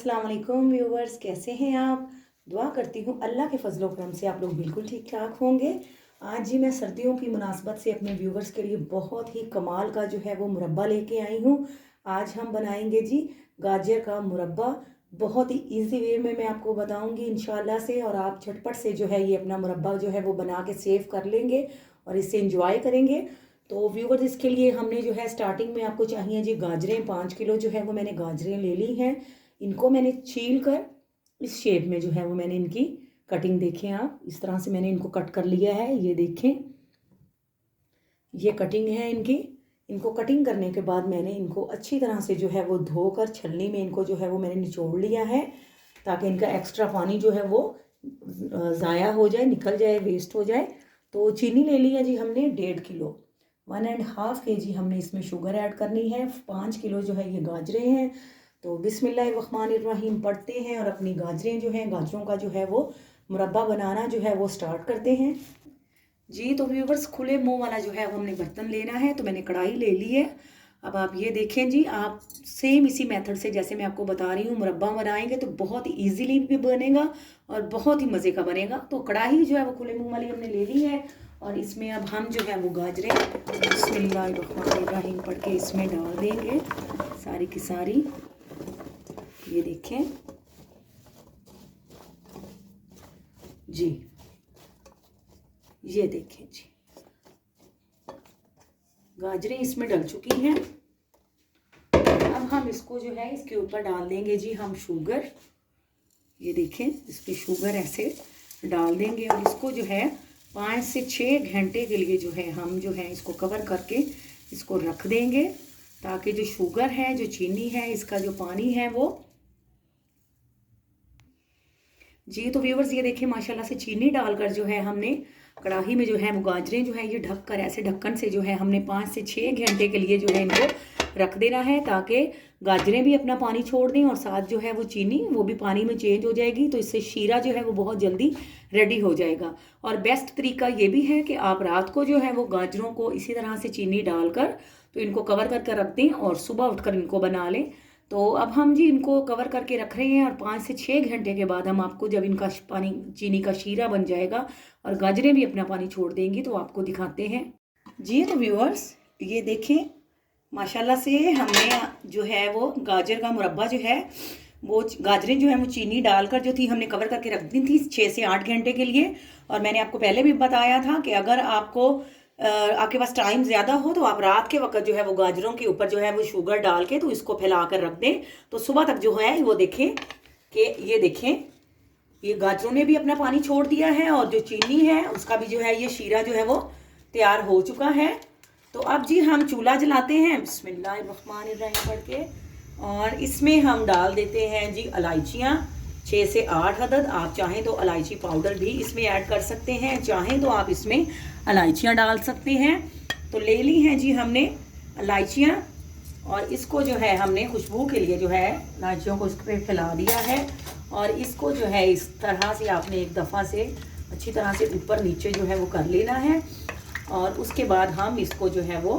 अस्सलाम वालेकुम व्यूवर्स, कैसे हैं आप। दुआ करती हूँ अल्लाह के फजलो करम से आप लोग बिल्कुल ठीक ठाक होंगे। आज जी मैं सर्दियों की मुनासबत से अपने व्यूवर्स के लिए बहुत ही कमाल का जो है वो मुरब्बा लेके आई हूँ। आज हम बनाएंगे जी गाजर का मुरब्बा। बहुत ही इजी वे में मैं आपको बताऊंगी इंशाल्लाह से, और आप झटपट से जो है ये अपना मुरब्बा जो है वो बना के सेव कर लेंगे और इससे इंजॉय करेंगे। तो व्यूवर्स, इसके लिए हमने जो है स्टार्टिंग में आपको चाहिए जी गाजरें। 5 किलो जो है वो मैंने गाजरें ले ली हैं। इनको मैंने छील कर इस शेप में जो है वो मैंने इनकी कटिंग, देखें आप, इस तरह से मैंने इनको कट कर लिया है। ये देखें, ये कटिंग है इनकी। इनको कटिंग करने के बाद मैंने इनको अच्छी तरह से जो है वो धोकर छलनी में इनको जो है वो मैंने निचोड़ लिया है, ताकि इनका एक्स्ट्रा पानी जो है वो ज़ाया हो जाए, निकल जाए, वेस्ट हो जाए। तो चीनी ले लिया जी हमने 1.5 किलो। 1.5 kg हमने इसमें शुगर ऐड करनी है। 5 किलो जो है ये गाजरें हैं। तो बिस्मिल्लाहिर्रहमानिर्रहीम पढ़ते हैं और अपनी गाजरें जो हैं, गाजरों का जो है वो मुरब्बा बनाना जो है वो स्टार्ट करते हैं जी। तो व्यूवर्स, खुले मुंह वाला जो है वो हमने बर्तन लेना है। तो मैंने कढ़ाई ले ली है। अब आप ये देखें जी, आप सेम इसी मेथड से जैसे मैं आपको बता रही हूँ मुरब्बा बनाएंगे तो बहुत ही ईजीली भी बनेगा और बहुत ही मज़े का बनेगा। तो कढ़ाई जो है वो खुले मुंह वाली हमने ले ली है और इसमें अब हम जो है वो गाजरें बिस्मिल्लाहिर्रहमानिर्रहीम पढ़ के इसमें डाल देंगे सारी की सारी। ये देखें जी, ये देखें जी, गाजरें इसमें डल चुकी हैं। अब हम इसको जो है इसके ऊपर डाल देंगे जी हम शुगर। ये देखें, इस पर शुगर ऐसे डाल देंगे और इसको जो है 5 से 6 घंटे के लिए जो है हम जो है इसको कवर करके इसको रख देंगे, ताकि जो शुगर है, जो चीनी है, इसका जो पानी है वो जी। तो व्यूवर्स, ये देखिए माशाल्लाह से चीनी डालकर जो है हमने कढ़ाई में जो है वो गाजरें जो है ये ढक कर ऐसे ढक्कन से जो है हमने 5 से 6 घंटे के लिए जो है इनको रख देना है, ताकि गाजरें भी अपना पानी छोड़ दें और साथ जो है वो चीनी वो भी पानी में चेंज हो जाएगी। तो इससे शीरा जो है वो बहुत जल्दी रेडी हो जाएगा। और बेस्ट तरीका ये भी है कि आप रात को जो है वो गाजरों को इसी तरह से चीनी डालकर तो इनको कवर करके रख दें और सुबह उठकर इनको बना लें। तो अब हम जी इनको कवर करके रख रहे हैं और 5 से 6 घंटे के बाद हम आपको, जब इनका पानी चीनी का शीरा बन जाएगा और गाजरें भी अपना पानी छोड़ देंगी, तो आपको दिखाते हैं जी। तो व्यूअर्स, ये देखें माशाल्लाह से हमने जो है वो गाजर का मुरब्बा जो है वो गाजरें जो है वो चीनी डालकर जो थी हमने कवर करके रख दी थी 6 से 8 घंटे के लिए। और मैंने आपको पहले भी बताया था कि अगर आपको आपके पास टाइम ज़्यादा हो तो आप रात के वक्त जो है वो गाजरों के ऊपर जो है वो शुगर डाल के तो इसको फैला कर रख दें, तो सुबह तक जो है वो देखें कि ये देखें ये गाजरों ने भी अपना पानी छोड़ दिया है और जो चीनी है उसका भी जो है ये शीरा जो है वो तैयार हो चुका है। तो अब जी हम चूल्हा जलाते हैं बिस्मिल्लाहिर्रहमानिर्रहीम पढ़ के और इसमें हम डाल देते हैं जी इलायचियाँ 6 से 8 अदद। आप चाहें तो इलायची पाउडर भी इसमें ऐड कर सकते हैं, चाहें तो आप इसमें इलायचियाँ डाल सकते हैं। तो ले ली हैं जी हमने इलायचियाँ और इसको जो है हमने खुशबू के लिए जो है इलायचियों को इस पर फैला दिया है और इसको जो है इस तरह से आपने एक दफ़ा से अच्छी तरह से ऊपर नीचे जो है वो कर लेना है। और उसके बाद हम इसको जो है वो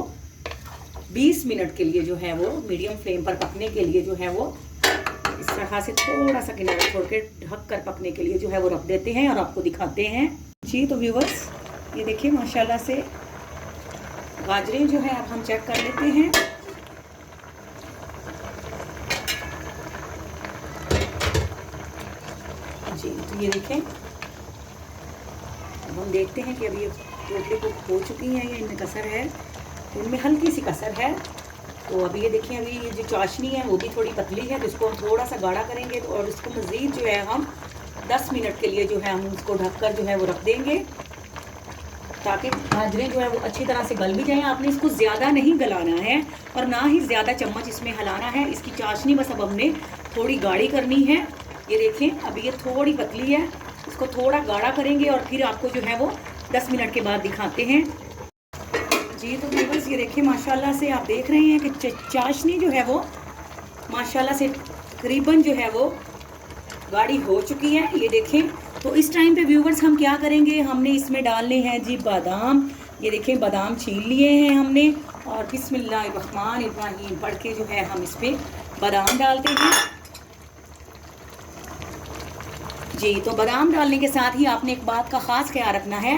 20 मिनट के लिए जो है वो मीडियम फ्लेम पर पकने के लिए जो है वो इस तरह से थोड़ा सा किनारा छोड़ के ढक कर पकने के लिए जो है वो रख देते हैं और आपको दिखाते हैं जी। तो व्यूवर्स, ये देखिए माशाल्लाह से गाजरें जो है अब हम चेक कर लेते हैं जी। तो ये देखें, अब हम देखते हैं कि अभी ये टोटली कुक हो चुकी हैं या इनमें कसर है, तो इनमें हल्की सी कसर है। तो अभी ये देखिए, अभी ये जो चाशनी है वो भी थोड़ी पतली है, तो इसको हम थोड़ा सा गाढ़ा करेंगे तो और इसको मज़ीद जो है हम 10 मिनट के लिए जो है हम इसको ढककर जो है वो रख देंगे, ताकि गाजरें जो है वो अच्छी तरह से गल भी जाएं। आपने इसको ज़्यादा नहीं गलाना है और ना ही ज़्यादा चम्मच इसमें हिलाना है। इसकी चाशनी बस अब हमने थोड़ी गाढ़ी करनी है। ये देखें, अभी ये थोड़ी पतली है, इसको थोड़ा गाढ़ा करेंगे और फिर आपको जो है वो 10 मिनट के बाद दिखाते हैं जी। तो व्यूअर्स, ये देखिए माशाल्लाह से आप देख रहे हैं कि चाशनी जो है वो माशाल्लाह से तकरीबन जो है वो गाढ़ी हो चुकी है। ये देखें, तो इस टाइम पे व्यूवर्स हम क्या करेंगे, हमने इसमें डालने हैं जी बादाम। ये देखें, बादाम छील लिए हैं हमने और बिस्मिल्लाहिर्रहमानिर्रहीम पढ़ के जो है हम इस पर बादाम डालते हैं। जी, तो बादाम डालने के साथ ही आपने एक बात का ख़ास ख्याल रखना है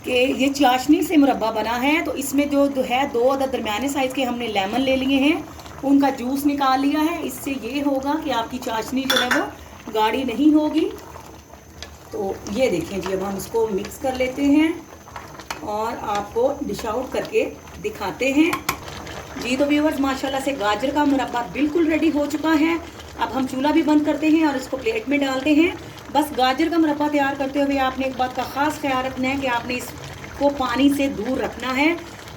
कि ये चाशनी से मुरब्बा बना है, तो इसमें जो है 2 अदद दरमियाने साइज़ के हमने लेमन ले लिए हैं, उनका जूस निकाल लिया है। इससे ये होगा कि आपकी चाशनी जो है वो गाढ़ी नहीं होगी। तो ये देखें जी, अब हम इसको मिक्स कर लेते हैं और आपको डिश आउट करके दिखाते हैं। जी तो व्यूअर्स, माशाल्लाह से गाजर का मुरब्बा बिल्कुल रेडी हो चुका है। अब हम चूल्हा भी बंद करते हैं और इसको प्लेट में डालते हैं। बस गाजर का मुरब्बा तैयार करते हुए आपने एक बात का ख़ास ख्याल रखना है कि आपने इसको पानी से दूर रखना है।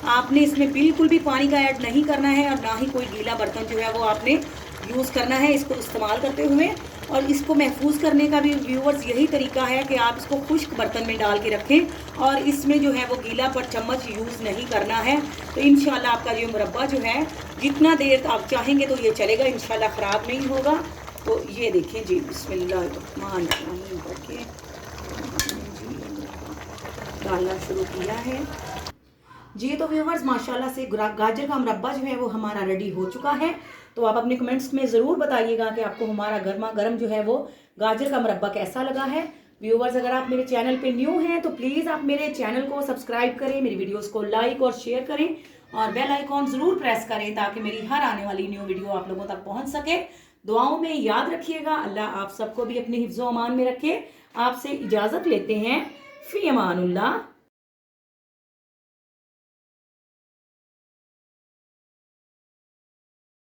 आपने इसमें बिल्कुल भी पानी का ऐड नहीं करना है और ना ही कोई गीला बर्तन जो है वो आपने यूज़ करना है इसको इस्तेमाल करते हुए। और इसको महफूज करने का भी व्यूअर्स यही तरीका है कि आप इसको खुश्क बर्तन में डाल के रखें और इसमें जो है वो गीला पर चम्मच यूज़ नहीं करना है। तो इंशाल्लाह आपका ये मुरब्बा जो है जितना देर आप चाहेंगे तो ये चलेगा, इंशाल्लाह ख़राब नहीं होगा। तो ये देखें जी, बिस्मिल्लाहिर्रहमानिर्रहीम करके डालना शुरू किया है। जी तो व्यूअर्स, माशाल्लाह से गाजर का मुरब्बा जो है वो हमारा रेडी हो चुका है। तो आप अपने कमेंट्स में ज़रूर बताइएगा कि आपको हमारा गर्मा गर्म जो है वो गाजर का मुरब्बा कैसा लगा है। व्यूअर्स, अगर आप मेरे चैनल पे न्यू हैं तो प्लीज़ आप मेरे चैनल को सब्सक्राइब करें, मेरी वीडियोस को लाइक और शेयर करें और बेल आइकॉन ज़रूर प्रेस करें ताकि मेरी हर आने वाली न्यू वीडियो आप लोगों तक पहुँच सके। दुआओं में याद रखिएगा। अल्लाह आप सबको भी अपने हिफ्ज़ो अमान में रखे। आपसे इजाज़त लेते हैं। फ़ी अमानुल्लाह।